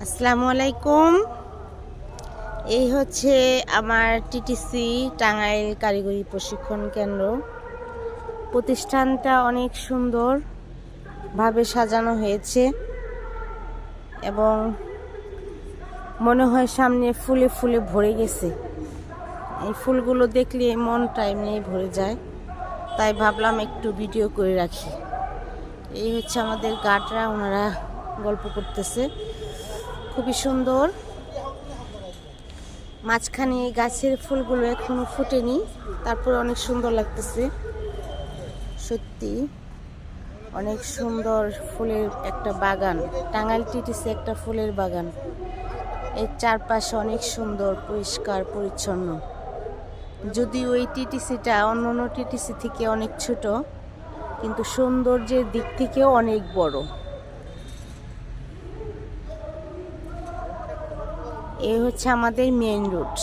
আসসালামু আলাইকুম। এই হচ্ছে আমার টিটিসি টাঙ্গাইল কারিগরি প্রশিক্ষণ কেন্দ্র। প্রতিষ্ঠানটা অনেক সুন্দরভাবে সাজানো হয়েছে এবং মনে হয় সামনে ফুলে ফুলে ভরে গেছে। এই ফুলগুলো দেখলে মনটা এমনি ভরে যায়, তাই ভাবলাম একটু ভিডিও করে রাখি। এই হচ্ছে আমাদের গার্ডরা, ওনারা গল্প করতেছে, খুবই সুন্দর। মাঝখানে এই গাছের ফুলগুলো এখনো ফুটেনি, তারপর অনেক সুন্দর লাগতেছে। সত্যি অনেক সুন্দর ফুলের একটা বাগান, টাঙ্গাইল টিটিসি একটা ফুলের বাগান। এর চারপাশে অনেক সুন্দর, পরিষ্কার পরিচ্ছন্ন। যদিও এই টিটিসিটা অন্য অন্য টিটিসি থেকে অনেক ছোট, কিন্তু সৌন্দর্যের দিক থেকেও অনেক বড়। এই হচ্ছে আমাদের মেইন রোড।